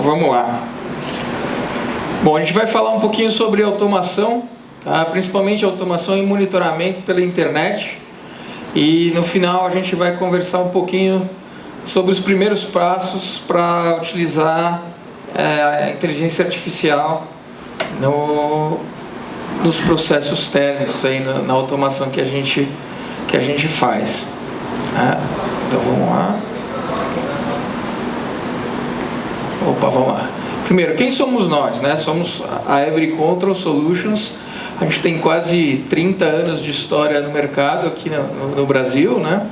vamos lá. Bom, a gente vai falar um pouquinho sobre automação, tá? Principalmente automação e monitoramento pela internet. E no final a gente vai conversar um pouquinho sobre os primeiros passos para utilizar a inteligência artificial nos processos térmicos, aí, na automação que a gente faz. Então vamos lá. Opa, vamos lá. Primeiro, quem somos nós? Né? Somos a Every Control Solutions. A gente tem quase 30 anos de história no mercado aqui no Brasil, né?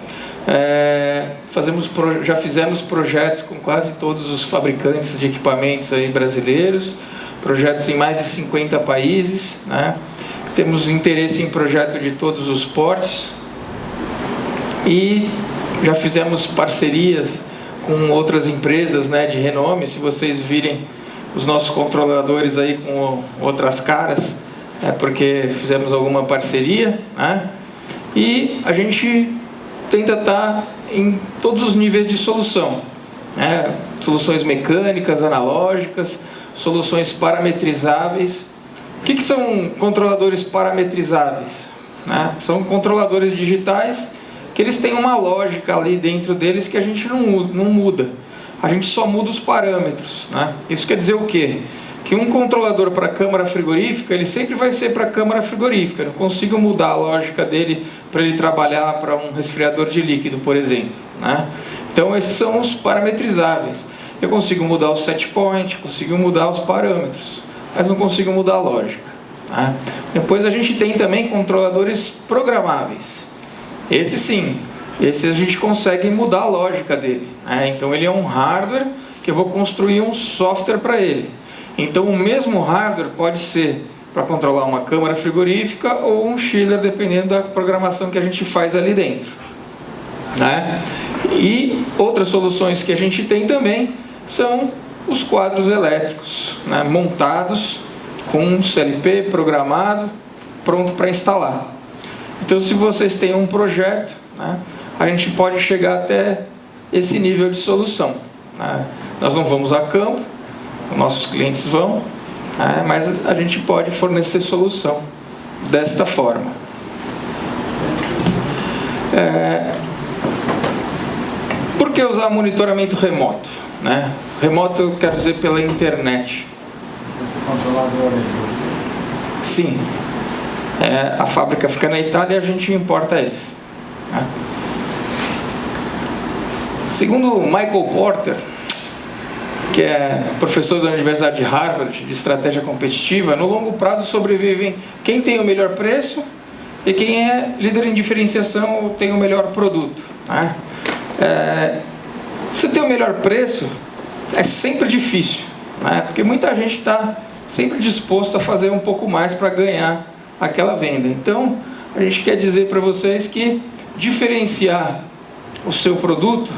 Já fizemos projetos com quase todos os fabricantes de equipamentos aí brasileiros, projetos em mais de 50 países, né? Temos interesse em projeto de todos os portes e já fizemos parcerias com outras empresas, né, de renome. Se vocês virem os nossos controladores aí com outras caras, é porque fizemos alguma parceria, né? E a gente tenta estar em todos os níveis de solução, né? Soluções mecânicas, analógicas, soluções parametrizáveis. O que são controladores parametrizáveis? Né? São controladores digitais que eles têm uma lógica ali dentro deles que a gente não muda. A gente só muda os parâmetros, né? Isso quer dizer o quê? Que um controlador para câmara frigorífica, ele sempre vai ser para câmara frigorífica. Eu não consigo mudar a lógica dele para ele trabalhar para um resfriador de líquido, por exemplo, né? Então esses são os parametrizáveis. Eu consigo mudar o set point, consigo mudar os parâmetros, mas não consigo mudar a lógica, né? Depois a gente tem também controladores programáveis. Esse sim, esse a gente consegue mudar a lógica dele, né? Então ele é um hardware que eu vou construir um software para ele. Então o mesmo hardware pode ser para controlar uma câmara frigorífica ou um chiller, dependendo da programação que a gente faz ali dentro, né? E outras soluções que a gente tem também são os quadros elétricos, né, montados com um CLP programado, pronto para instalar. Então, se vocês têm um projeto, né, a gente pode chegar até esse nível de solução, né? Nós não vamos a campo, nossos clientes vão, né, mas a gente pode fornecer solução desta forma. Por que usar monitoramento remoto? Né? Remoto eu quero dizer pela internet. Esse controlador de vocês? Sim. A fábrica fica na Itália e a gente importa eles, né? Segundo Michael Porter, que é professor da Universidade de Harvard de estratégia competitiva, no longo prazo sobrevivem quem tem o melhor preço e quem é líder em diferenciação ou tem o melhor produto, né? Você ter o melhor preço é sempre difícil, né? Porque muita gente está sempre disposto a fazer um pouco mais para ganhar aquela venda. Então, a gente quer dizer para vocês que diferenciar o seu produto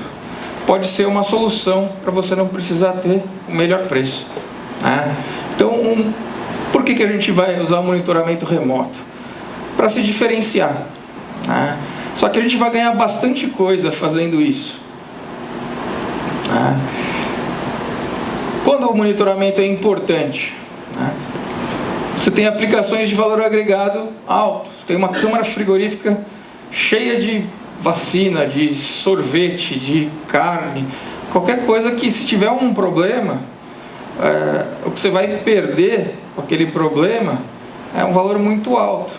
pode ser uma solução para você não precisar ter o melhor preço, né? Então, por que a gente vai usar o monitoramento remoto? Para se diferenciar, né? Só que a gente vai ganhar bastante coisa fazendo isso, né? Quando o monitoramento é importante, né? Você tem aplicações de valor agregado alto. Tem uma câmara frigorífica cheia de vacina, de sorvete, de carne, qualquer coisa que, se tiver um problema, o que você vai perder com aquele problema é um valor muito alto,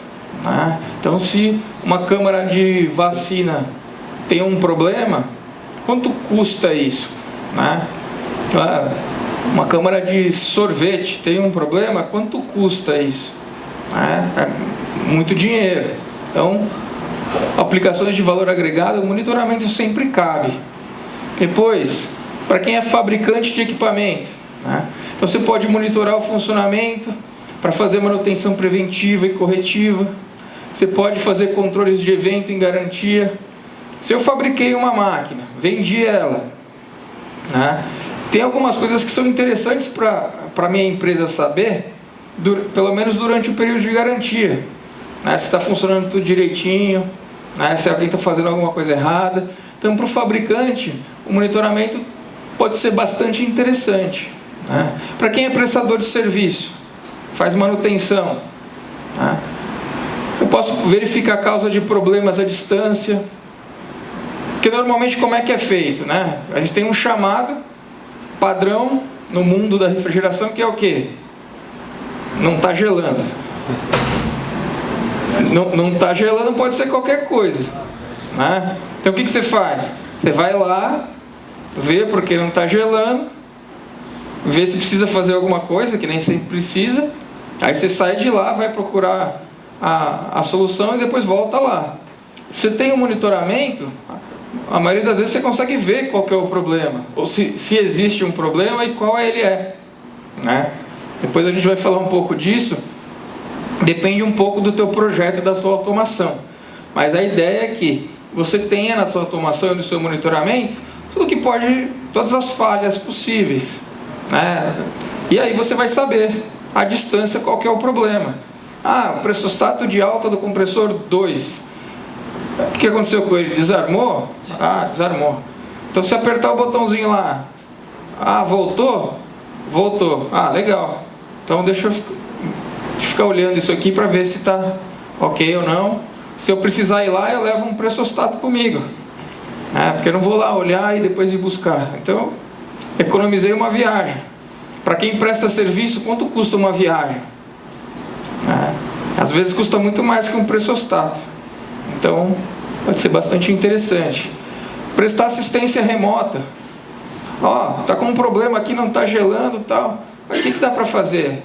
né? Então, se uma câmara de vacina tem um problema, quanto custa isso, né? Uma câmara de sorvete tem um problema, quanto custa isso? É muito dinheiro. Então, aplicações de valor agregado, o monitoramento sempre cabe. Depois, para quem é fabricante de equipamento, né? Então você pode monitorar o funcionamento para fazer manutenção preventiva e corretiva. Você pode fazer controles de evento em garantia. Se eu fabriquei uma máquina, vendi ela, né? Tem algumas coisas que são interessantes para a minha empresa saber, pelo menos durante o período de garantia, né? Se está funcionando tudo direitinho, né? Se alguém está fazendo alguma coisa errada. Então, para o fabricante, o monitoramento pode ser bastante interessante, né? Para quem é prestador de serviço, faz manutenção, né? Eu posso verificar a causa de problemas à distância, porque normalmente como é que é feito, né? A gente tem um chamado padrão no mundo da refrigeração, que é o quê? Não está gelando. Não está gelando, pode ser qualquer coisa, né? Então o que você faz? Você vai lá, vê porque não está gelando, vê se precisa fazer alguma coisa, que nem sempre precisa, aí você sai de lá, vai procurar a solução e depois volta lá. Você tem um monitoramento, a maioria das vezes você consegue ver qual que é o problema, ou se existe um problema e qual ele é, né? Depois a gente vai falar um pouco disso. Depende um pouco do teu projeto e da sua automação, mas a ideia é que você tenha na sua automação e no seu monitoramento tudo que pode, todas as falhas possíveis, né? E aí você vai saber à distância qual que é o problema. O pressostato de alta do compressor 2, o que aconteceu com ele? Desarmou? Desarmou. Então se apertar o botãozinho lá, voltou? Voltou. Legal. Então deixa eu ficar olhando isso aqui para ver se está ok ou não. Se eu precisar ir lá, eu levo um pressostato comigo, porque eu não vou lá olhar e depois ir buscar. Então, economizei uma viagem. Para quem presta serviço, quanto custa uma viagem? Às vezes custa muito mais que um pressostato. Então, pode ser bastante interessante. Prestar assistência remota. Está com um problema aqui, não está gelando e tal. Mas o que dá para fazer?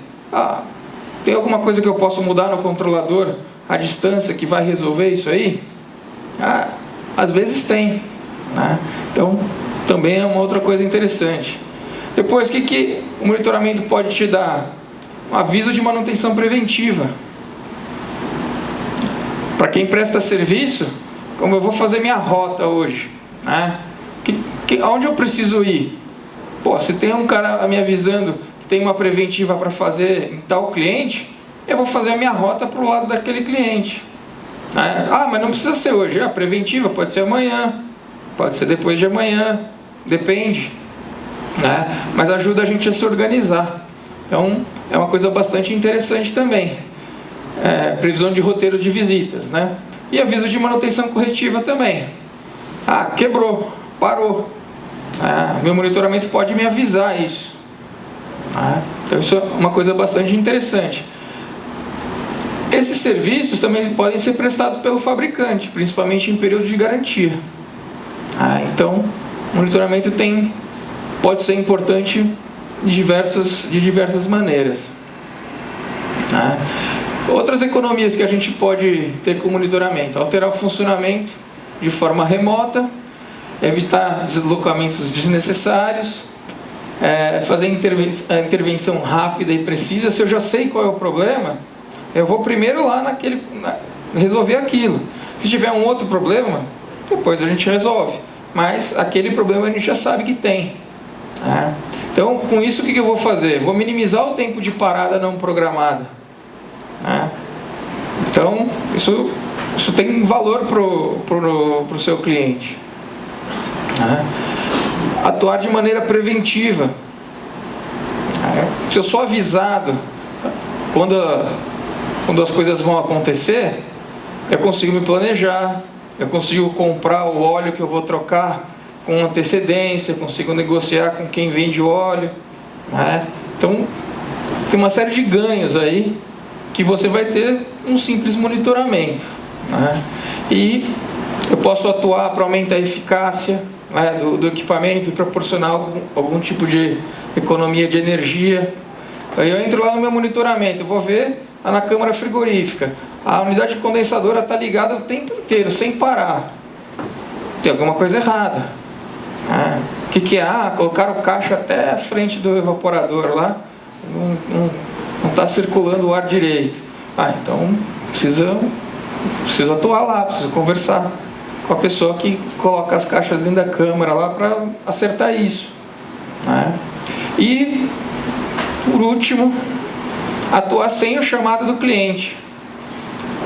Tem alguma coisa que eu posso mudar no controlador à distância que vai resolver isso aí? Às vezes tem, né? Então, também é uma outra coisa interessante. Depois, o que o monitoramento pode te dar? Um aviso de manutenção preventiva. Para quem presta serviço, como eu vou fazer minha rota hoje, né? Aonde eu preciso ir? Se tem um cara me avisando que tem uma preventiva para fazer em tal cliente, eu vou fazer a minha rota para o lado daquele cliente. Mas não precisa ser hoje. A preventiva pode ser amanhã, pode ser depois de amanhã, depende, né? Mas ajuda a gente a se organizar. Então, é uma coisa bastante interessante também. Previsão de roteiro de visitas, né? E aviso de manutenção corretiva também. Quebrou, parou. Meu monitoramento pode me avisar isso. Então isso é uma coisa bastante interessante. Esses serviços também podem ser prestados pelo fabricante, principalmente em período de garantia. Então, o monitoramento pode ser importante de diversas maneiras. Outras economias que a gente pode ter com o monitoramento: alterar o funcionamento de forma remota, evitar deslocamentos desnecessários, fazer intervenção rápida e precisa. Se eu já sei qual é o problema, eu vou primeiro lá resolver aquilo. Se tiver um outro problema, depois a gente resolve, mas aquele problema a gente já sabe que tem. Então, com isso, o que eu vou fazer? Vou minimizar o tempo de parada não programada. Então, isso tem valor para o seu cliente. Atuar de maneira preventiva. Se eu sou avisado quando as coisas vão acontecer, eu consigo me planejar, eu consigo comprar o óleo que eu vou trocar com antecedência, eu consigo negociar com quem vende o óleo, Então, tem uma série de ganhos aí que você vai ter um simples monitoramento, E eu posso atuar para aumentar a eficácia do equipamento e proporcionar algum tipo de economia de energia. Aí eu entro lá no meu monitoramento, eu vou ver na câmara frigorífica, a unidade condensadora está ligada o tempo inteiro, sem parar. Tem alguma coisa errada. O que é? Colocaram o caixa até a frente do evaporador lá, não está circulando o ar direito. Então preciso atuar lá, preciso conversar com a pessoa que coloca as caixas dentro da câmara lá para acertar isso. E, por último, atuar sem o chamado do cliente.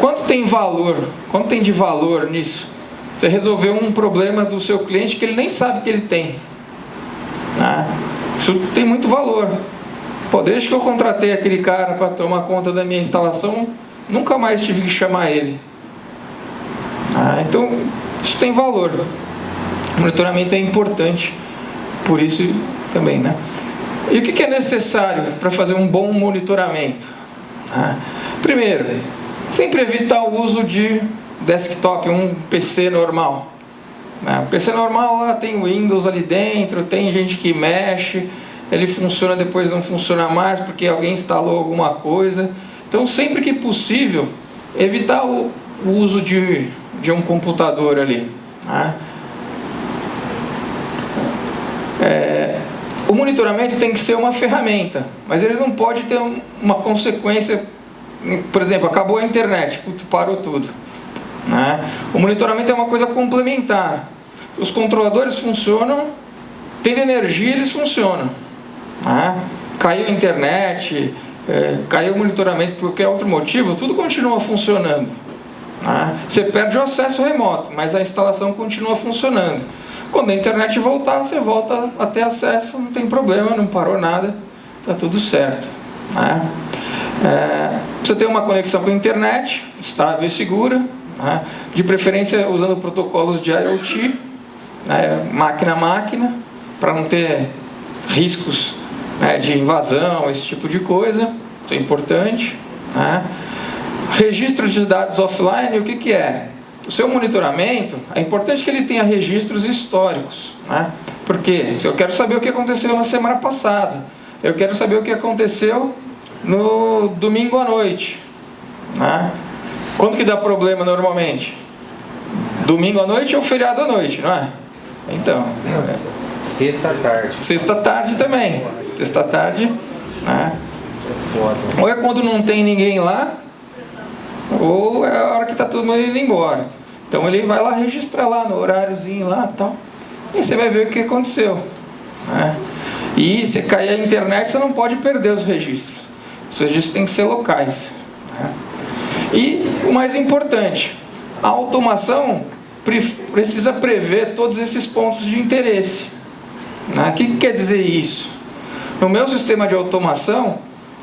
Quanto tem de valor nisso? Você resolveu um problema do seu cliente que ele nem sabe que ele tem. Isso tem muito valor. Pô, desde que eu contratei aquele cara para tomar conta da minha instalação, nunca mais tive que chamar ele. Então, isso tem valor. O monitoramento é importante, por isso também, né? E o que é necessário para fazer um bom monitoramento? Primeiro, sempre evitar o uso de desktop, um PC normal. O PC normal lá tem o Windows ali dentro, tem gente que mexe, ele funciona, depois não funciona mais porque alguém instalou alguma coisa. Então, sempre que possível, evitar o uso de um computador ali. O monitoramento tem que ser uma ferramenta, mas ele não pode ter uma consequência. Por exemplo, acabou a internet, parou tudo. O monitoramento é uma coisa complementar. Os controladores funcionam, tendo energia, eles funcionam. Caiu a internet, caiu o monitoramento por qualquer outro motivo, tudo continua funcionando. Você perde o acesso remoto, mas a instalação continua funcionando. Quando a internet voltar, você volta a ter acesso, não tem problema, não parou nada, está tudo certo. Você tem uma conexão com a internet, estável e segura, de preferência usando protocolos de IoT, máquina a máquina, para não ter riscos de invasão, esse tipo de coisa, isso é importante. Registro de dados offline, o que é? O seu monitoramento, é importante que ele tenha registros históricos. Porque se eu quero saber o que aconteceu na semana passada, eu quero saber o que aconteceu no domingo à noite. Quando que dá problema normalmente? Domingo à noite ou feriado à noite, não é? Então, sexta à tarde. Sexta à tarde também. Sexta à tarde, ou é quando não tem ninguém lá, ou é a hora que está todo mundo indo embora. Então ele vai lá registrar lá no horáriozinho lá e tal, e você vai ver o que aconteceu. E se cair a internet, você não pode perder os registros. Os registros têm que ser locais. E o mais importante, a automação precisa prever todos esses pontos de interesse. O que quer dizer isso? No meu sistema de automação,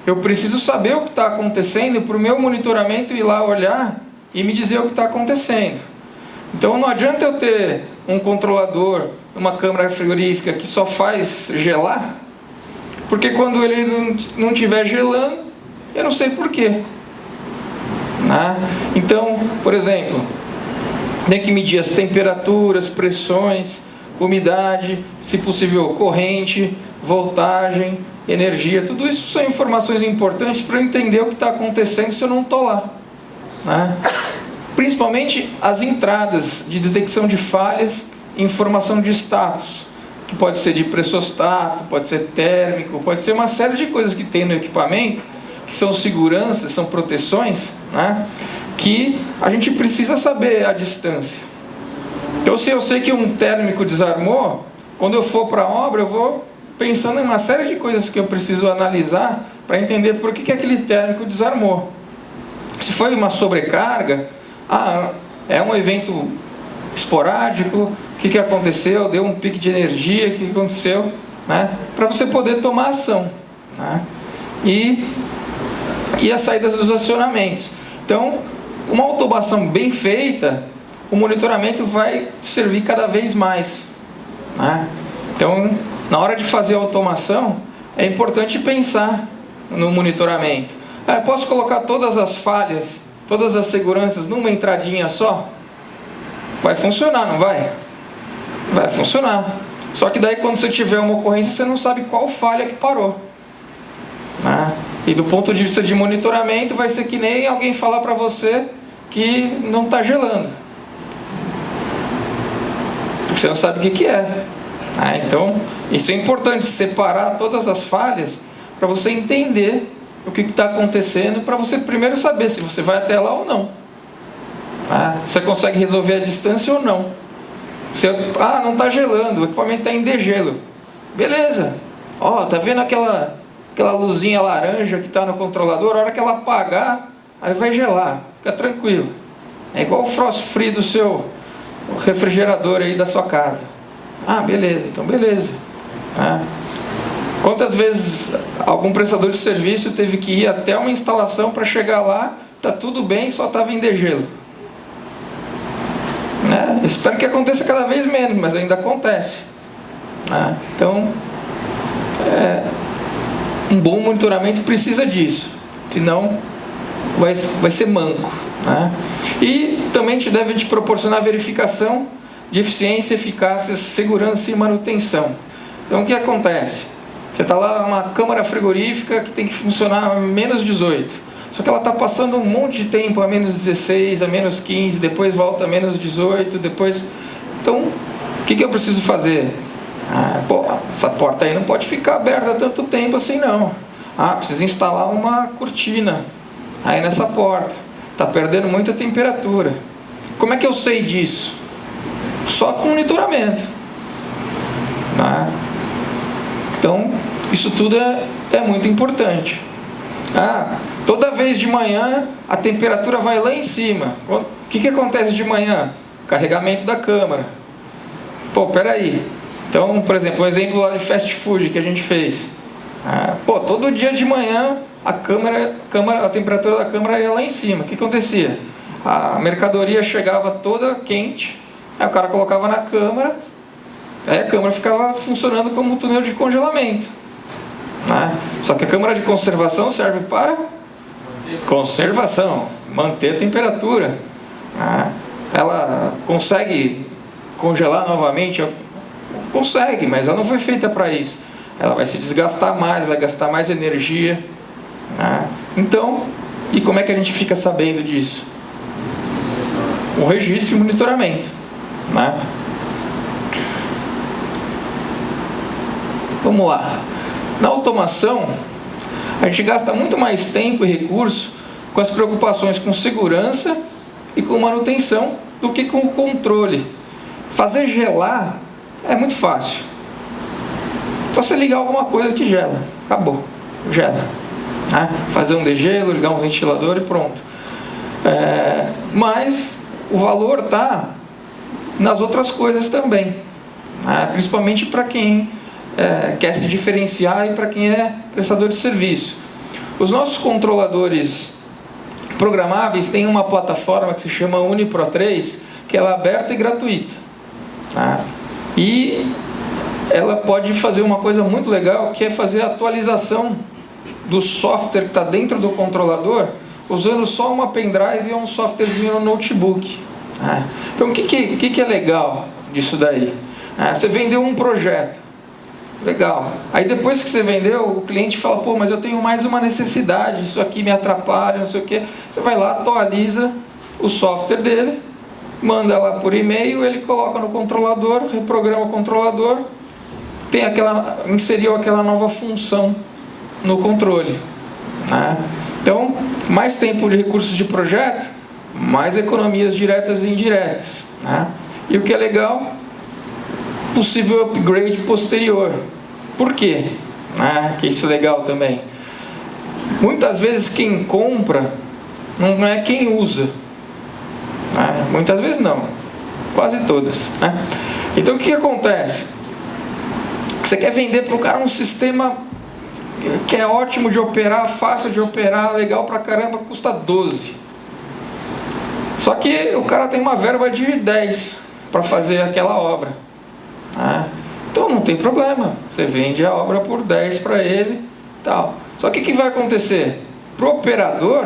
eu preciso saber o que está acontecendo para o meu monitoramento ir lá olhar e me dizer o que está acontecendo. Então não adianta eu ter um controlador, uma câmara frigorífica que só faz gelar, porque quando ele não estiver gelando, eu não sei porquê. Então, por exemplo, tem que medir as temperaturas, pressões, umidade, se possível corrente, voltagem, energia, tudo isso são informações importantes para eu entender o que está acontecendo se eu não estou lá. Principalmente as entradas de detecção de falhas e informação de status, que pode ser de pressostato, pode ser térmico, pode ser uma série de coisas que tem no equipamento, que são seguranças, são proteções, que a gente precisa saber a distância. Então, se eu sei que um térmico desarmou, quando eu for para a obra, eu vou pensando em uma série de coisas que eu preciso analisar para entender por que aquele térmico desarmou. Se foi uma sobrecarga, é um evento esporádico, o que aconteceu, deu um pico de energia, o que aconteceu, para você poder tomar ação. E as saídas dos acionamentos. Então, uma automação bem feita, o monitoramento vai servir cada vez mais. Então, na hora de fazer a automação, é importante pensar no monitoramento. Posso colocar todas as falhas, todas as seguranças numa entradinha só? Vai funcionar, não vai? Vai funcionar. Só que daí quando você tiver uma ocorrência, você não sabe qual falha que parou. E do ponto de vista de monitoramento, vai ser que nem alguém falar para você que não está gelando. Porque você não sabe o que é. Então, isso é importante, separar todas as falhas para você entender o que está acontecendo, para você primeiro saber se você vai até lá ou não. Você consegue resolver a distância ou não. Não está gelando, o equipamento está em degelo. Beleza. Tá vendo aquela luzinha laranja que está no controlador? A hora que ela apagar, aí vai gelar. Fica tranquilo. É igual o frost free do seu refrigerador aí da sua casa. Beleza, então beleza. Quantas vezes algum prestador de serviço teve que ir até uma instalação para chegar lá, tá tudo bem, só tá vender gelo? Né? Espero que aconteça cada vez menos, mas ainda acontece. Né? Então, um bom monitoramento precisa disso, senão vai ser manco. Né? E também deve te proporcionar verificação de eficiência, eficácia, segurança e manutenção. Então, o que acontece? Você está lá, uma câmara frigorífica que tem que funcionar a menos 18. Só que ela está passando um monte de tempo a menos 16, a menos 15, depois volta a menos 18, depois... Então, o que eu preciso fazer? Essa porta aí não pode ficar aberta tanto tempo assim não. Precisa instalar uma cortina aí nessa porta. Está perdendo muita temperatura. Como é que eu sei disso? Só com monitoramento. Então, isso tudo é muito importante. Toda vez de manhã a temperatura vai lá em cima. O que acontece de manhã? Carregamento da câmara. Peraí. Então, por exemplo, o exemplo lá de fast food que a gente fez. Todo dia de manhã a temperatura da câmara ia lá em cima. O que acontecia? A mercadoria chegava toda quente, aí o cara colocava na câmara, aí a câmara ficava funcionando como um túnel de congelamento. Só que a câmara de conservação serve para conservação, manter a temperatura. Ela consegue congelar novamente? Consegue, mas ela não foi feita para isso. Ela vai se desgastar mais, vai gastar mais energia. Então, e como é que a gente fica sabendo disso? Um registro e monitoramento. Vamos lá. Na automação, a gente gasta muito mais tempo e recurso com as preocupações com segurança e com manutenção do que com o controle. Fazer gelar é muito fácil. Só você ligar alguma coisa que gela. Acabou. Gela. Fazer um degelo, ligar um ventilador e pronto. Mas o valor está nas outras coisas também. Principalmente para quem quer se diferenciar e para quem é prestador de serviço. Os nossos controladores programáveis têm uma plataforma que se chama UniPro 3, que ela é aberta e gratuita. E ela pode fazer uma coisa muito legal, que é fazer a atualização do software que está dentro do controlador, usando só uma pendrive e um softwarezinho no notebook. Então, o que é legal disso daí? Você vendeu um projeto. Legal. Aí depois que você vendeu, o cliente fala, mas eu tenho mais uma necessidade, isso aqui me atrapalha, não sei o quê. Você vai lá, atualiza o software dele, manda lá por e-mail, ele coloca no controlador, reprograma o controlador, inseriu aquela nova função no controle. Então, mais tempo de recursos de projeto, mais economias diretas e indiretas. E o que é legal, possível upgrade posterior. Por quê? Que isso é legal também. Muitas vezes quem compra não é quem usa. Muitas vezes não. Quase todas. Então o que acontece? Você quer vender para o cara um sistema que é ótimo de operar, fácil de operar, legal pra caramba, custa 12. Só que o cara tem uma verba de 10 para fazer aquela obra. Então não tem problema, você vende a obra por 10 para ele, tal. Só que o que vai acontecer? Para o operador,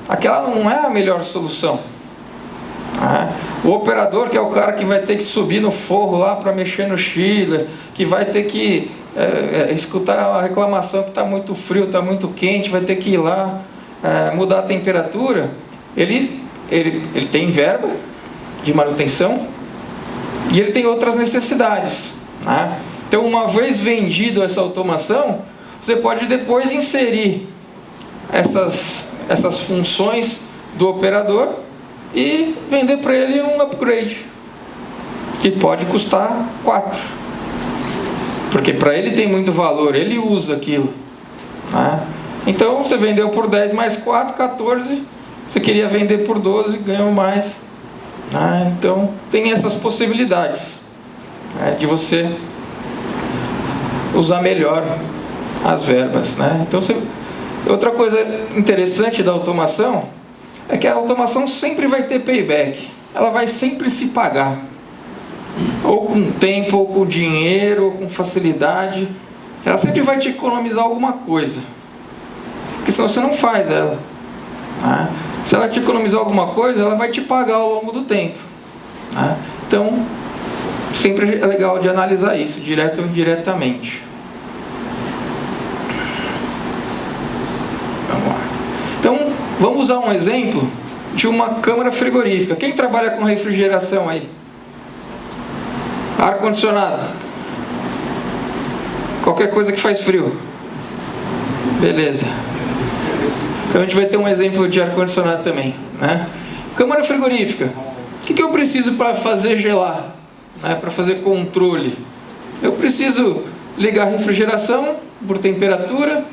aquela não é a melhor solução. O operador, que é o cara que vai ter que subir no forro lá para mexer no chiller, que vai ter que escutar a reclamação que está muito frio, está muito quente, vai ter que ir lá mudar a temperatura, ele tem verba de manutenção e ele tem outras necessidades. Então, uma vez vendido essa automação, você pode depois inserir essas funções do operador e vender para ele um upgrade, que pode custar 4. Porque para ele tem muito valor, ele usa aquilo. Então, você vendeu por 10 mais 4, 14. Você queria vender por 12, ganhou mais. Então, tem essas possibilidades de você usar melhor as verbas, né? Então, outra coisa interessante da automação é que a automação sempre vai ter payback. Ela vai sempre se pagar. Ou com tempo, ou com dinheiro, ou com facilidade. Ela sempre vai te economizar alguma coisa. Porque senão você não faz ela. Né? Se ela te economizar alguma coisa, ela vai te pagar ao longo do tempo. Né? Então, sempre é legal de analisar isso, direto ou indiretamente. Vamos lá. Então, vamos usar um exemplo de uma câmara frigorífica. Quem trabalha com refrigeração aí? Ar-condicionado. Qualquer coisa que faz frio. Beleza. Então a gente vai ter um exemplo de ar-condicionado também, né? Câmara frigorífica. O que eu preciso para fazer gelar? Né? Para fazer controle? Eu preciso ligar a refrigeração por temperatura.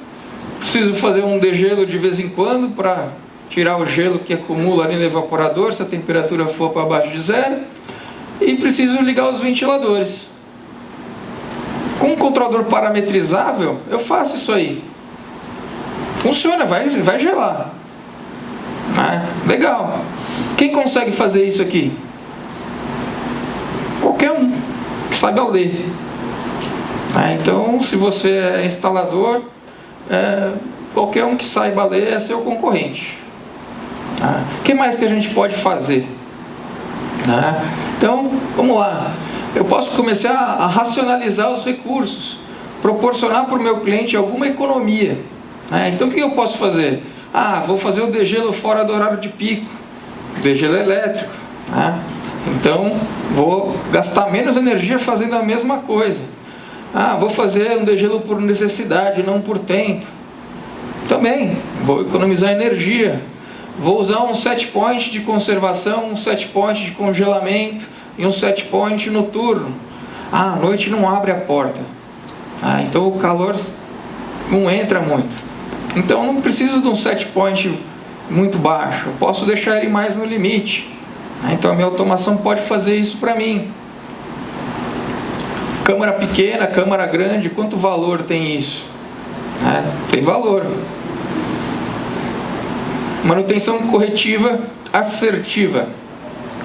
Preciso fazer um degelo de vez em quando para tirar o gelo que acumula ali no evaporador, se a temperatura for para abaixo de zero. E preciso ligar os ventiladores. Com um controlador parametrizável, eu faço isso aí. Funciona, vai gelar. Legal. Quem consegue fazer isso aqui? Qualquer um que saiba ler. Então, se você é instalador, qualquer um que saiba ler é seu concorrente. O que mais que a gente pode fazer? Então, vamos lá. Eu posso começar a racionalizar os recursos, proporcionar para o meu cliente alguma economia. Então, o que eu posso fazer? Vou fazer o degelo fora do horário de pico, degelo elétrico. Então, vou gastar menos energia fazendo a mesma coisa. Vou fazer um degelo por necessidade, não por tempo. Também, vou economizar energia. Vou usar um set point de conservação, um set point de congelamento e um set point noturno. À noite não abre a porta. Então o calor não entra muito. Então eu não preciso de um set point muito baixo. Eu posso deixar ele mais no limite. Então a minha automação pode fazer isso para mim. Câmara pequena, câmara grande, quanto valor tem isso? Tem valor. Manutenção corretiva assertiva.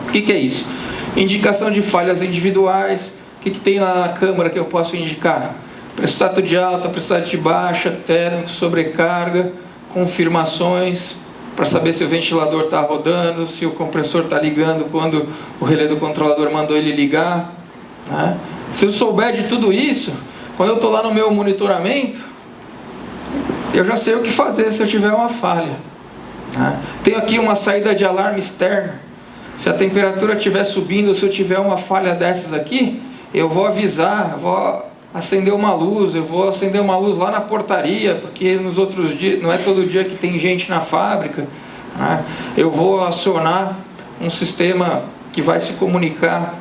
O que é isso? Indicação de falhas individuais. O que tem na câmara que eu posso indicar? Pressostato de alta, pressostato de baixa, térmico, sobrecarga, confirmações, para saber se o ventilador está rodando, se o compressor está ligando quando o relé do controlador mandou ele ligar. Se eu souber de tudo isso, quando eu estou lá no meu monitoramento, eu já sei o que fazer se eu tiver uma falha. Tenho aqui uma saída de alarme externa. Se a temperatura estiver subindo, se eu tiver uma falha dessas aqui, eu vou avisar, vou acender uma luz, eu vou acender uma luz lá na portaria, porque nos outros dias, não é todo dia que tem gente na fábrica. Eu vou acionar um sistema que vai se comunicar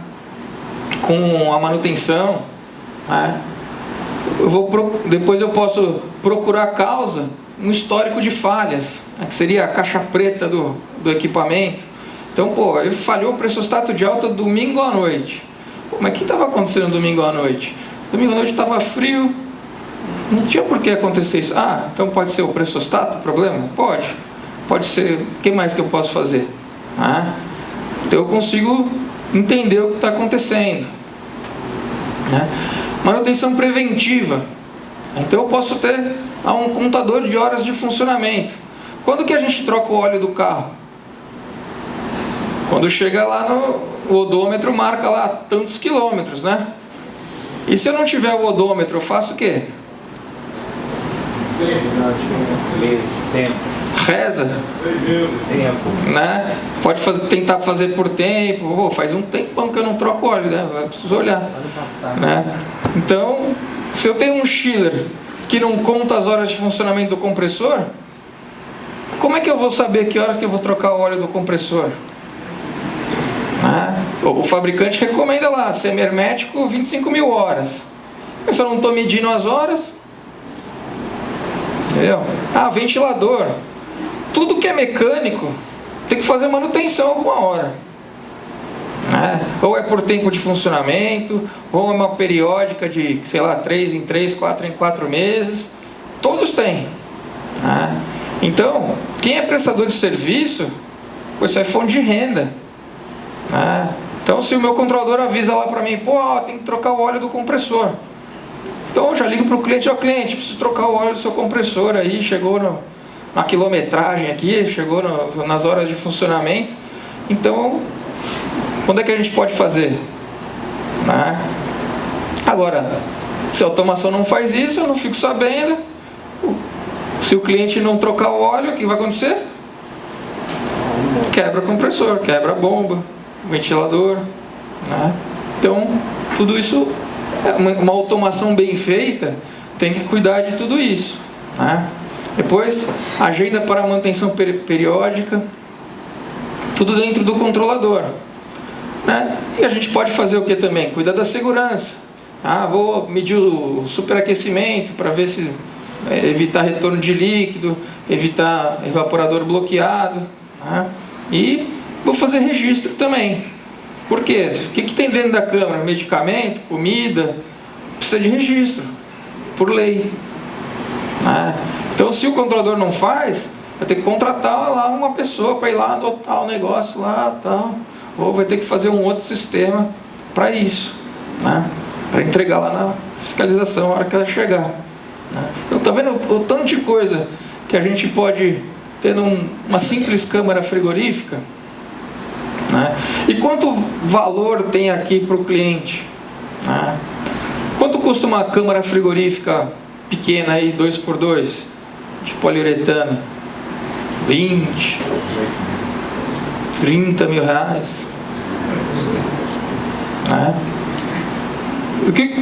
com a manutenção. Depois eu posso procurar a causa, um histórico de falhas, que seria a caixa preta do equipamento. Então, falhou o pressostato de alta domingo à noite. Mas o que estava acontecendo domingo à noite? Domingo à noite estava frio, não tinha por que acontecer isso. Então pode ser o pressostato o problema? Pode ser. O que mais que eu posso fazer? Então eu consigo entender o que está acontecendo. Manutenção preventiva. Então eu posso ter um contador de horas de funcionamento. Quando que a gente troca o óleo do carro? Quando chega lá o odômetro marca lá tantos quilômetros, né? E se eu não tiver o odômetro, eu faço o quê? Tempo. Reza. Tempo. Né? Pode tentar fazer por tempo. Faz um tempão que eu não troco óleo, né? Eu preciso olhar. Né? Então, se eu tenho um chiller que não conta as horas de funcionamento do compressor, como é que eu vou saber que horas que eu vou trocar o óleo do compressor? O fabricante recomenda lá, semi-hermético, 25.000 horas. Mas se eu não estou medindo as horas, entendeu? Ventilador. Tudo que é mecânico tem que fazer manutenção alguma hora. ou é por tempo de funcionamento, ou é uma periódica de, sei lá, 3 em 3, 4 em 4 meses. Todos têm, né? Então, quem é prestador de serviço, pois isso é fonte de renda, né? Então, se o meu controlador avisa lá para mim, pô, tem que trocar o óleo do compressor, então eu já ligo para o cliente, cliente, preciso trocar o óleo do seu compressor aí, chegou na quilometragem aqui, chegou nas horas de funcionamento. Então, quando é que a gente pode fazer, né? Agora, se a automação não faz isso, eu não fico sabendo. Se o cliente não trocar o óleo, o que vai acontecer? Quebra o compressor, quebra a bomba, o ventilador, né? Então, tudo isso, uma automação bem feita tem que cuidar de tudo isso, né? Depois, agenda para manutenção periódica, tudo dentro do controlador, né? E a gente pode fazer o que também? Cuidar da segurança. Vou medir o superaquecimento para ver se evitar retorno de líquido, evitar evaporador bloqueado, né? E vou fazer registro também. Por quê? O que tem dentro da câmara? Medicamento, comida, precisa de registro, por lei, né? Então, se o controlador não faz, vai ter que contratar lá uma pessoa para ir lá anotar o negócio lá, tal, ou vai ter que fazer um outro sistema para isso, né? Para entregar lá na fiscalização na hora que ela chegar, né? Então, tá vendo o tanto de coisa que a gente pode ter numa simples câmara frigorífica, né? E quanto valor tem aqui para o cliente, né? Quanto custa uma câmara frigorífica pequena aí, 2x2, de poliuretano? 20, 30 mil reais, né?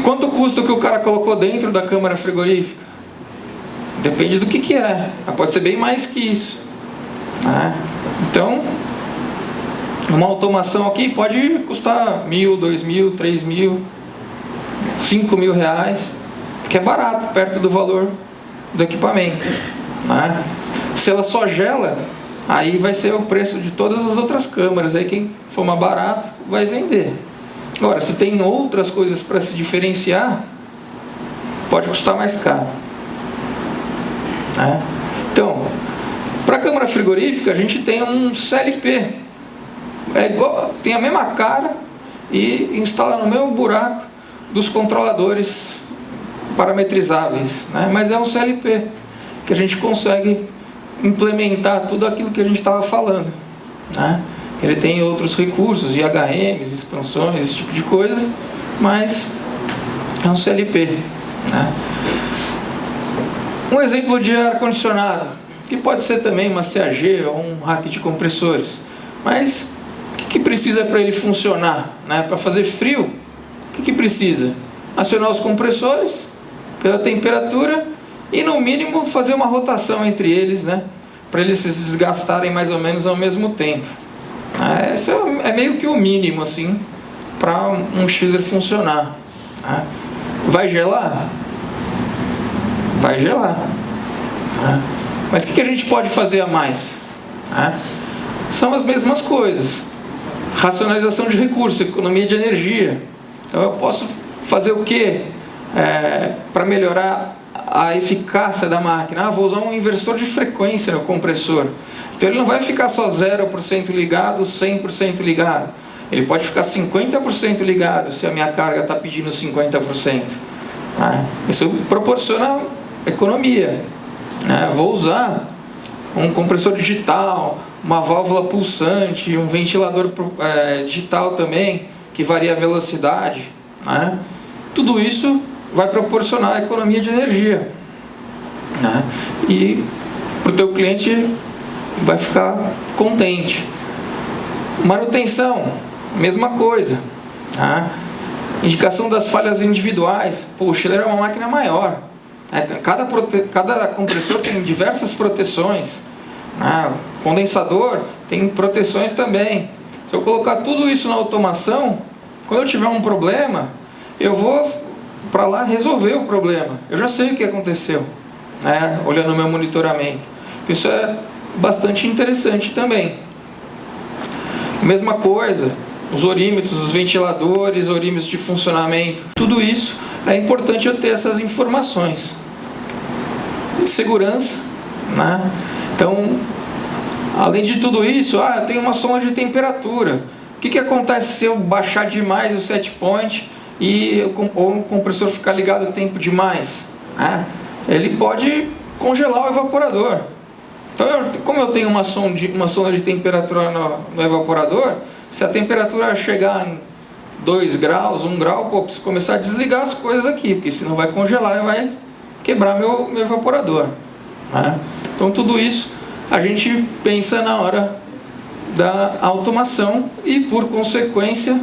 Quanto custa o que o cara colocou dentro da câmara frigorífica? Depende do que é. Pode ser bem mais que isso, né? Então, uma automação aqui pode custar 1.000, 2.000, 3.000, 5.000 reais, que é barato, perto do valor do equipamento, né? Se ela só gela, aí vai ser o preço de todas as outras câmaras. Aí quem for mais barato vai vender. Agora, se tem outras coisas para se diferenciar, pode custar mais caro, né? Então, para a câmara frigorífica, a gente tem um CLP. Tem a mesma cara e instala no mesmo buraco dos controladores parametrizáveis, né? Mas é um CLP que a gente consegue implementar tudo aquilo que a gente estava falando, né? Ele tem outros recursos, IHMs, expansões, esse tipo de coisa, mas é um CLP, né? Um exemplo de ar-condicionado, que pode ser também uma CAG ou um rack de compressores, mas o que precisa para ele funcionar, né? Para fazer frio, o que precisa? Acionar os compressores pela temperatura e, no mínimo, fazer uma rotação entre eles, né? Para eles se desgastarem mais ou menos ao mesmo tempo. Isso é meio que o mínimo, assim, para um chiller funcionar, né? Vai gelar? Vai gelar, né? Mas o que a gente pode fazer a mais, né? São as mesmas coisas. Racionalização de recursos, economia de energia. Então eu posso fazer o quê? Para melhorar a eficácia da máquina. Vou usar um inversor de frequência no compressor. Então ele não vai ficar só 0% ligado, 100% ligado. Ele pode ficar 50% ligado se a minha carga está pedindo 50%. Né? Isso proporciona economia, né? Vou usar um compressor digital, uma válvula pulsante, um ventilador digital também, que varia a velocidade, né? Tudo isso vai proporcionar economia de energia, né? E para o teu cliente vai ficar contente. Manutenção, mesma coisa, né? Indicação das falhas individuais. O chiller é uma máquina maior, né? Cada compressor tem diversas proteções, né? O condensador tem proteções também. Se eu colocar tudo isso na automação, quando eu tiver um problema, eu vou para lá resolver o problema. Eu já sei o que aconteceu, né? Olhando o meu monitoramento. Isso é bastante interessante também. Mesma coisa, os orímetros, os ventiladores, orímetros de funcionamento, tudo isso é importante eu ter essas informações. E segurança, né? Então, além de tudo isso, eu tenho uma sonda de temperatura. O que acontece se eu baixar demais o set point ou o compressor ficar ligado o tempo demais? Ele pode congelar o evaporador. Então, como eu tenho uma sonda de temperatura no evaporador, se a temperatura chegar em 2 graus, 1 grau, preciso começar a desligar as coisas aqui, porque senão vai congelar e vai quebrar meu evaporador. Então, tudo isso a gente pensa na hora da automação e, por consequência,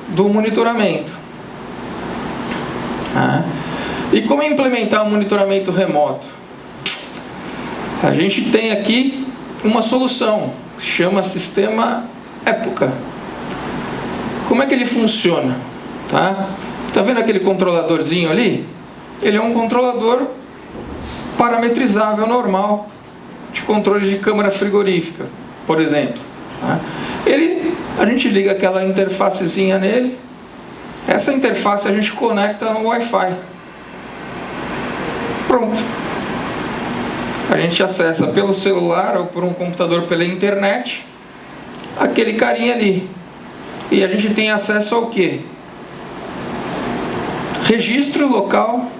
do monitoramento. E como implementar o monitoramento remoto? A gente tem aqui uma solução, chama Sistema Época. Como é que ele funciona? Tá vendo aquele controladorzinho ali? Ele é um controlador parametrizável normal de controle de câmara frigorífica, por exemplo. A gente liga aquela interfacezinha nele. Essa interface a gente conecta no Wi-Fi. Pronto. A gente acessa pelo celular ou por um computador pela internet aquele carinha ali. E a gente tem acesso ao quê? Registro local.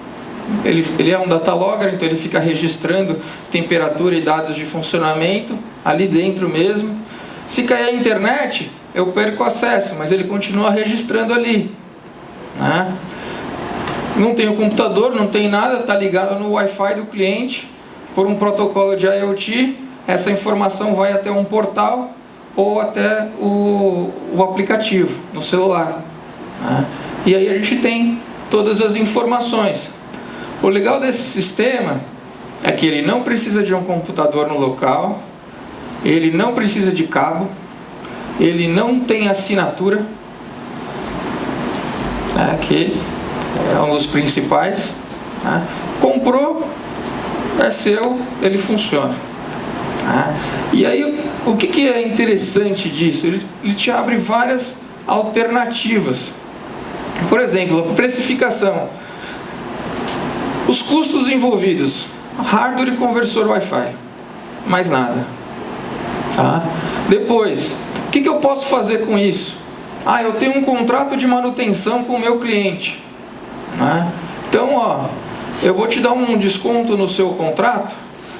Ele é um data logger, então ele fica registrando temperatura e dados de funcionamento ali dentro mesmo. Se cair a internet, eu perco acesso, mas ele continua registrando ali. Não tem o computador, não tem nada, está ligado no Wi-Fi do cliente. Por um protocolo de IoT, essa informação vai até um portal ou até o aplicativo no celular. E aí a gente tem todas as informações. O legal desse sistema é que ele não precisa de um computador no local, ele não precisa de cabo, ele não tem assinatura, que é um dos principais. Comprou, é seu, ele funciona. E aí, o que é interessante disso? Ele te abre várias alternativas. Por exemplo, a precificação. Os custos envolvidos: hardware e conversor Wi-Fi. Mais nada. Depois, o que eu posso fazer com isso? Eu tenho um contrato de manutenção com o meu cliente. Então, eu vou te dar um desconto no seu contrato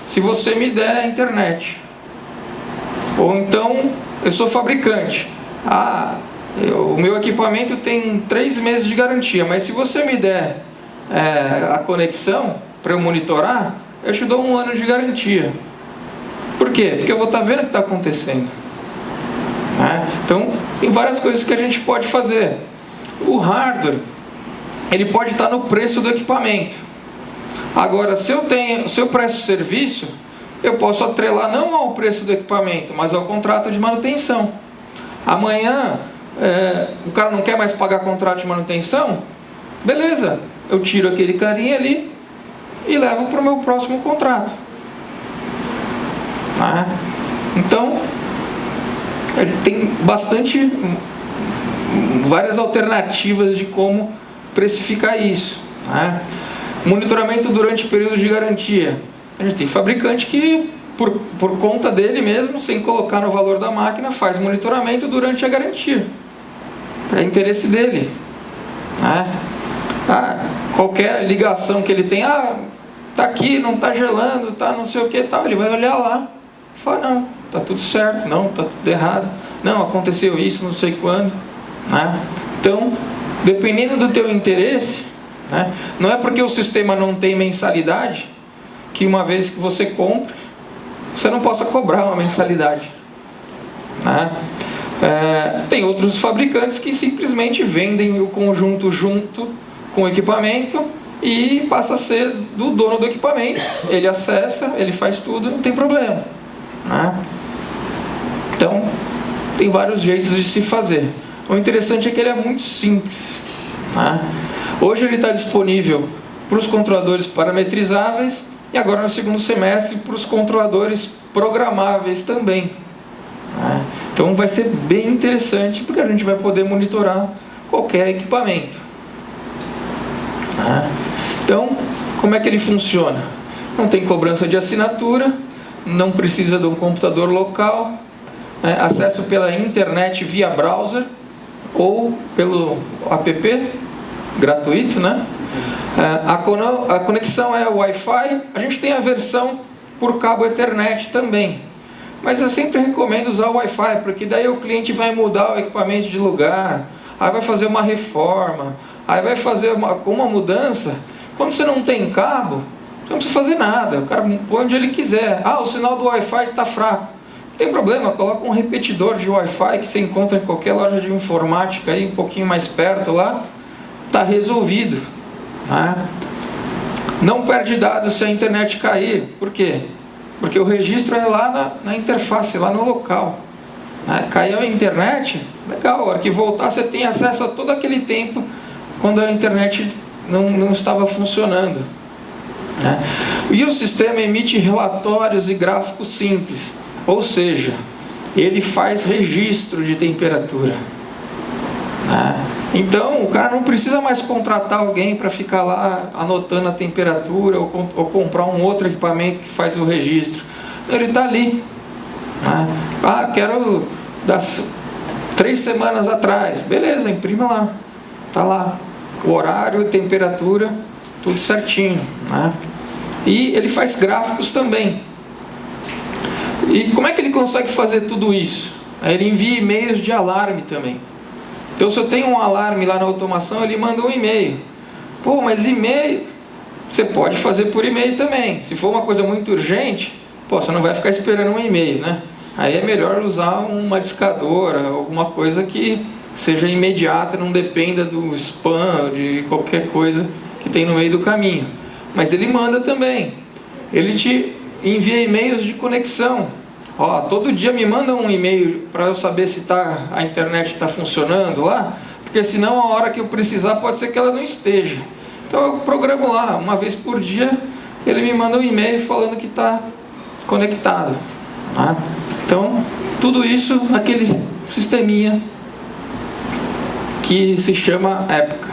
se você me der a internet. Ou então, eu sou fabricante. O meu equipamento tem 3 meses de garantia, mas se você me der a conexão para eu monitorar, eu te dou 1 ano de garantia. Por quê? Porque eu vou estar vendo o que está acontecendo. Então, tem várias coisas que a gente pode fazer. O hardware, ele pode estar no preço do equipamento. Agora, se eu presto serviço, eu posso atrelar não ao preço do equipamento, mas ao contrato de manutenção. Amanhã, o cara não quer mais pagar contrato de manutenção? Beleza, eu tiro aquele carinha ali e levo para o meu próximo contrato. Então, tem várias alternativas de como precificar isso. Monitoramento durante o período de garantia. A gente tem fabricante que, por conta dele mesmo, sem colocar no valor da máquina, faz monitoramento durante a garantia. É interesse dele. Qualquer ligação que ele tem, tá aqui, não tá gelando, tá não sei o que, ele vai olhar lá e falar: não, tá tudo certo, não, tá tudo errado, não, aconteceu isso, não sei quando. Então, dependendo do teu interesse, não é porque o sistema não tem mensalidade que uma vez que você compre, você não possa cobrar uma mensalidade. Tem outros fabricantes que simplesmente vendem o conjunto junto com o equipamento e passa a ser do dono do equipamento. Ele acessa, ele faz tudo, não tem problema. Então, tem vários jeitos de se fazer. O interessante é que ele é muito simples. Hoje ele está disponível para os controladores parametrizáveis e agora no segundo semestre para os controladores programáveis também. Então vai ser bem interessante, porque a gente vai poder monitorar qualquer equipamento. Então, como é que ele funciona? Não tem cobrança de assinatura, não precisa de um computador local, acesso pela internet via browser ou pelo app gratuito, né? A conexão é Wi-Fi. A gente tem a versão por cabo Ethernet também, mas eu sempre recomendo usar o Wi-Fi, porque daí o cliente vai mudar o equipamento de lugar, aí vai fazer uma reforma, aí vai fazer uma mudança. Quando você não tem cabo, você não precisa fazer nada, o cara põe onde ele quiser. O sinal do Wi-Fi está fraco, não tem problema, coloca um repetidor de Wi-Fi que você encontra em qualquer loja de informática aí, um pouquinho mais perto lá, está resolvido. Não perde dados se a internet cair. Por quê? Porque o registro é lá na interface, lá no local. Caiu a internet, legal, a hora que voltar você tem acesso a todo aquele tempo quando a internet não estava funcionando. E o sistema emite relatórios e gráficos simples, ou seja, ele faz registro de temperatura. Então o cara não precisa mais contratar alguém para ficar lá anotando a temperatura ou comprar um outro equipamento que faz o registro. Ele está ali. Quero das 3 semanas atrás, beleza, imprima lá, está lá o horário, temperatura, tudo certinho. E ele faz gráficos também. E como é que ele consegue fazer tudo isso? Ele envia e-mails de alarme também. Então, se eu tenho um alarme lá na automação, ele manda um e-mail. Mas e-mail, você pode fazer por e-mail também. Se for uma coisa muito urgente, você não vai ficar esperando um e-mail, né? Aí é melhor usar uma discadora, alguma coisa que seja imediata, não dependa do spam, de qualquer coisa que tem no meio do caminho. Mas ele manda também. Ele te envia e-mails de conexão. Todo dia me manda um e-mail para eu saber se a internet está funcionando lá, porque senão a hora que eu precisar pode ser que ela não esteja. Então eu programo lá, uma vez por dia, ele me manda um e-mail falando que está conectado. Então, tudo isso naquele sisteminha que se chama Época.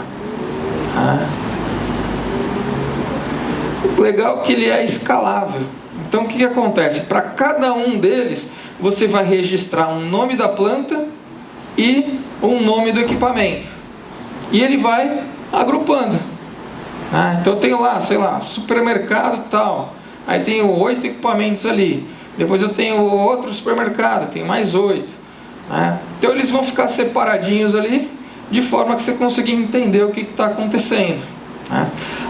O legal é que ele é escalável. Então o que acontece? Para cada um deles, você vai registrar um nome da planta e um nome do equipamento. E ele vai agrupando. Então eu tenho lá, sei lá, supermercado tal. Aí tenho 8 equipamentos ali. Depois eu tenho outro supermercado, tenho mais 8. Então eles vão ficar separadinhos ali, de forma que você consiga entender o que está acontecendo.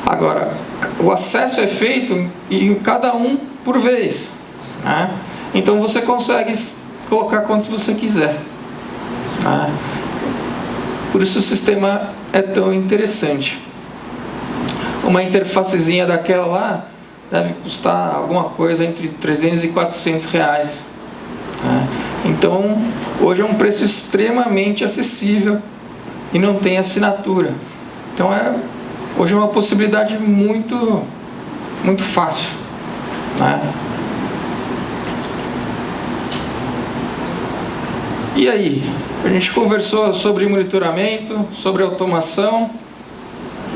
Agora, o acesso é feito em cada um por vez. Então você consegue colocar quantos você quiser. Por isso o sistema é tão interessante. Uma interfacezinha daquela lá deve custar alguma coisa entre 300 e 400 reais. Então, hoje é um preço extremamente acessível e não tem assinatura. Então, hoje é uma possibilidade muito, muito fácil. E aí? A gente conversou sobre monitoramento, sobre automação.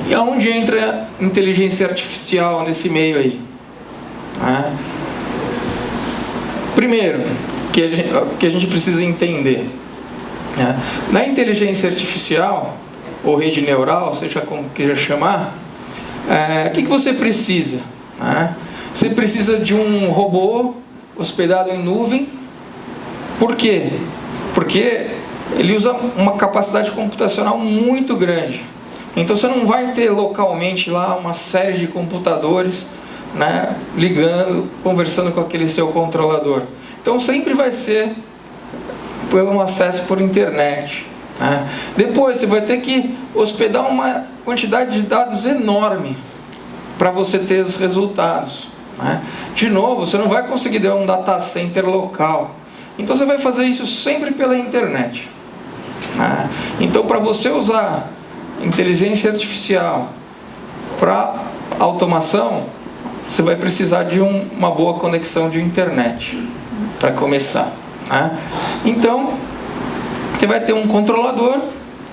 E aonde entra a inteligência artificial nesse meio aí? Primeiro, que a gente precisa entender. Na inteligência artificial, ou rede neural, seja como queira chamar, o que você precisa? Você precisa de um robô hospedado em nuvem. Por quê? Porque ele usa uma capacidade computacional muito grande. Então você não vai ter localmente lá uma série de computadores, ligando, conversando com aquele seu controlador. Então sempre vai ser por um acesso por internet. Depois você vai ter que hospedar uma quantidade de dados enorme para você ter os resultados. De novo, você não vai conseguir ter um data center local. Então você vai fazer isso sempre pela internet. Então, para você usar inteligência artificial para automação, você vai precisar de uma boa conexão de internet para começar. né? Então, você vai ter um controlador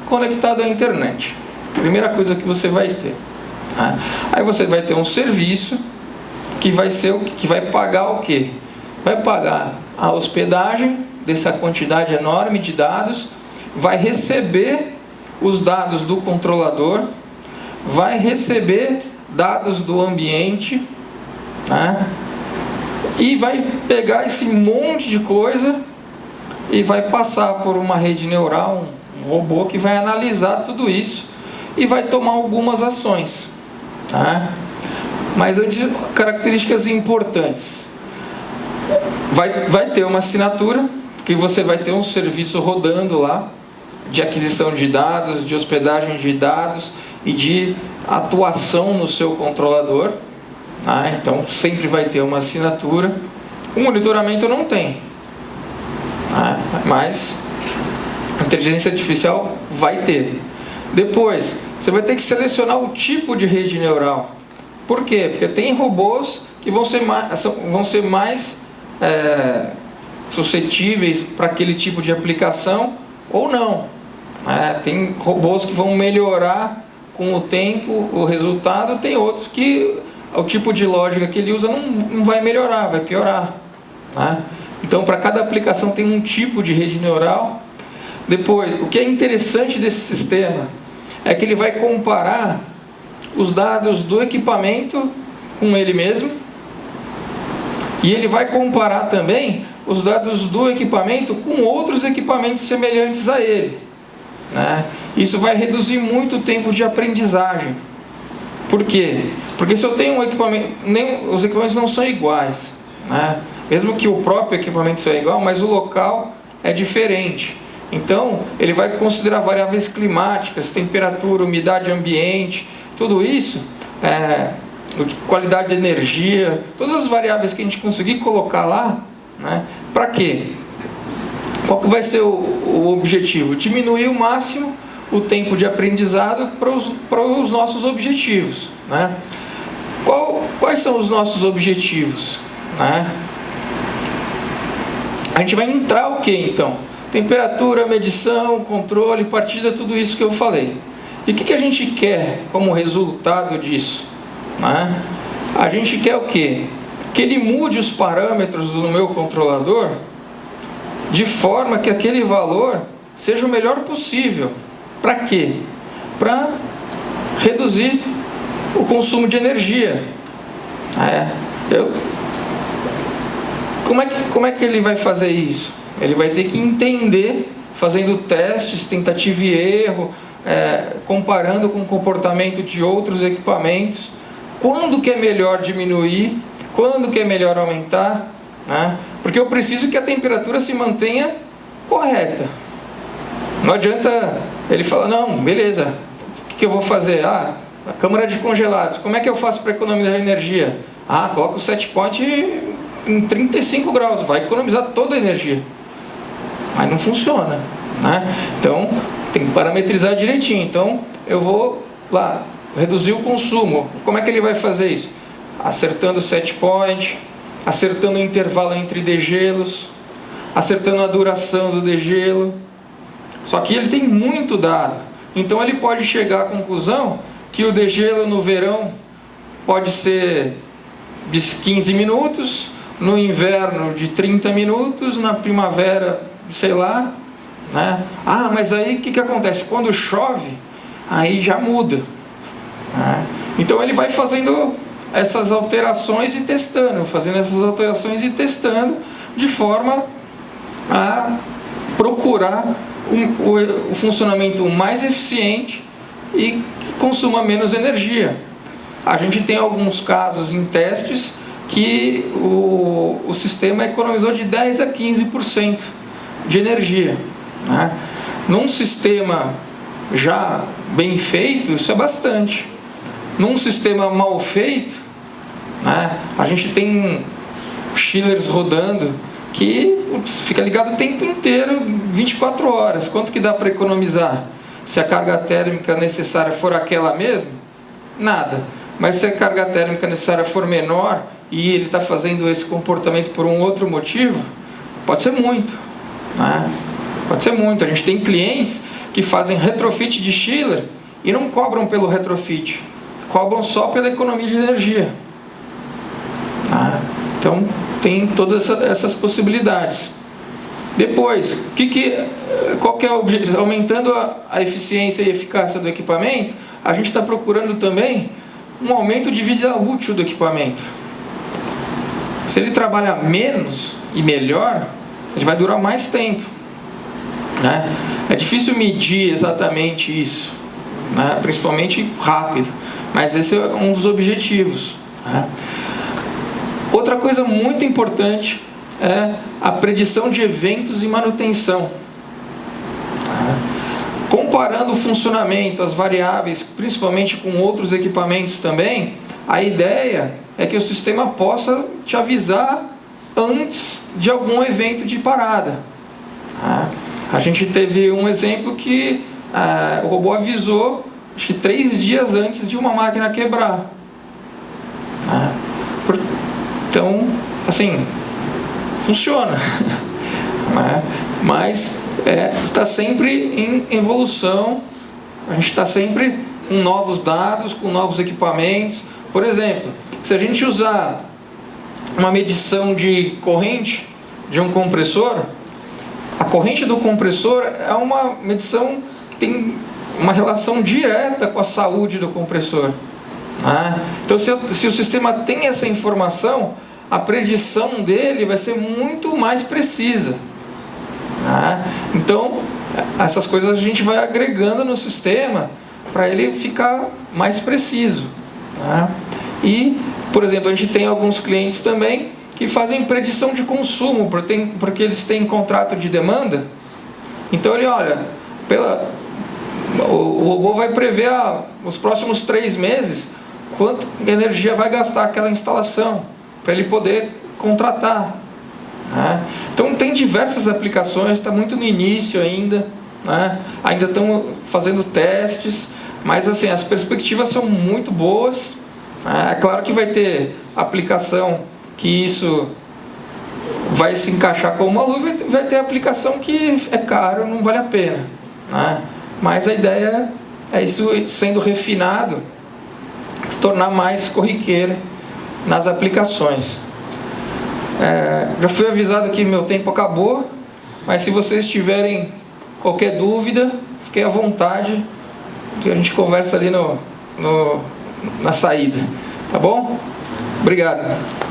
conectado à internet. Primeira coisa que você vai ter, né? Aí você vai ter um serviço que vai pagar o quê? Vai pagar a hospedagem dessa quantidade enorme de dados, vai receber os dados do controlador, vai receber dados do ambiente, né? E vai pegar esse monte de coisa e vai passar por uma rede neural, um robô que vai analisar tudo isso e vai tomar algumas ações, tá? Mas antes, características importantes. Vai ter uma assinatura, que você vai ter um serviço rodando lá, de aquisição de dados, de hospedagem de dados e de atuação no seu controlador, tá? Então sempre vai ter uma assinatura. O monitoramento não tem, tá? Mas a inteligência artificial vai ter. Depois, você vai ter que selecionar o tipo de rede neural. Por quê? Porque tem robôs que vão ser mais suscetíveis para aquele tipo de aplicação ou não. Tem robôs que vão melhorar com o tempo o resultado, tem outros que o tipo de lógica que ele usa não vai melhorar, vai piorar, tá? Então, para cada aplicação tem um tipo de rede neural. Depois, o que é interessante desse sistema é que ele vai comparar os dados do equipamento com ele mesmo, e ele vai comparar também os dados do equipamento com outros equipamentos semelhantes a ele, né? Isso vai reduzir muito o tempo de aprendizagem. Por quê? Porque se eu tenho um equipamento, os equipamentos não são iguais, né? Mesmo que o próprio equipamento seja igual, mas o local é diferente. Então, ele vai considerar variáveis climáticas, temperatura, umidade ambiente, tudo isso, qualidade de energia, todas as variáveis que a gente conseguir colocar lá, né? Para quê? Qual que vai ser o objetivo? Diminuir o máximo o tempo de aprendizado para os nossos objetivos, né? Quais são os nossos objetivos, né? A gente vai entrar o que então? Temperatura, medição, controle, partida, tudo isso que eu falei. E o que a gente quer como resultado disso, né? A gente quer o quê? Que ele mude os parâmetros do meu controlador de forma que aquele valor seja o melhor possível. Para quê? Para reduzir o consumo de energia. Como é que ele vai fazer isso? Ele vai ter que entender, fazendo testes, tentativa e erro, comparando com o comportamento de outros equipamentos, quando que é melhor diminuir, quando que é melhor aumentar, né? Porque eu preciso que a temperatura se mantenha correta. Não adianta ele falar, não, beleza, o que eu vou fazer? A câmara de congelados, como é que eu faço para economizar energia? Coloca o set point em 35 graus, vai economizar toda a energia. Mas não funciona, né? Então, tem que parametrizar direitinho. Então, eu vou lá, reduzir o consumo. Como é que ele vai fazer isso? Acertando o set point, acertando o intervalo entre degelos, acertando a duração do degelo. Só que ele tem muito dado. Então, ele pode chegar à conclusão que o degelo no verão pode ser de 15 minutos, no inverno de 30 minutos, na primavera, sei lá, né? Mas aí o que acontece? Quando chove, aí já muda, né? Então ele vai fazendo essas alterações e testando, de forma a procurar o funcionamento mais eficiente e que consuma menos energia. A gente tem alguns casos em testes que o sistema economizou de 10% a 15% de energia, né? Num sistema já bem feito, isso é bastante. Num sistema mal feito, né, a gente tem chillers rodando que fica ligado o tempo inteiro, 24 horas. Quanto que dá para economizar? Se a carga térmica necessária for aquela mesma, nada. Mas se a carga térmica necessária for menor e ele está fazendo esse comportamento por um outro motivo, pode ser muito. né? Pode ser muito. A gente tem clientes que fazem retrofit de chiller e não cobram pelo retrofit, cobram só pela economia de energia, né? Então tem todas essas possibilidades. Depois, qual que é o objetivo? Aumentando a eficiência e eficácia do equipamento, a gente está procurando também um aumento de vida útil do equipamento. Se ele trabalha menos e melhor, ele vai durar mais tempo, né? É difícil medir exatamente isso, né? Principalmente rápido, mas esse é um dos objetivos, né? Outra coisa muito importante é a predição de eventos e manutenção. Comparando o funcionamento, as variáveis, principalmente com outros equipamentos também, a ideia é que o sistema possa te avisar antes de algum evento de parada. A gente teve um exemplo que o robô avisou, acho que 3 dias antes de uma máquina quebrar. Então, assim, funciona, mas está sempre em evolução. A gente está sempre com novos dados, com novos equipamentos. Por exemplo, se a gente usar uma medição de corrente de um compressor, a corrente do compressor é uma medição que tem uma relação direta com a saúde do compressor. Então, se o sistema tem essa informação, a predição dele vai ser muito mais precisa. Então, essas coisas a gente vai agregando no sistema para ele ficar mais preciso. E, por exemplo, a gente tem alguns clientes também que fazem predição de consumo, porque eles têm contrato de demanda. Então ele olha, o robô vai prever os próximos 3 meses quanto energia vai gastar aquela instalação, para ele poder contratar. Então tem diversas aplicações, está muito no início ainda, ainda estão fazendo testes, mas assim, as perspectivas são muito boas. É claro que vai ter aplicação que isso vai se encaixar como uma luva, e vai ter aplicação que é caro, não vale a pena, mas a ideia é isso sendo refinado, se tornar mais corriqueiro nas aplicações. Já fui avisado que meu tempo acabou, mas se vocês tiverem qualquer dúvida, fiquem à vontade, que a gente conversa ali na saída, tá bom? Obrigado.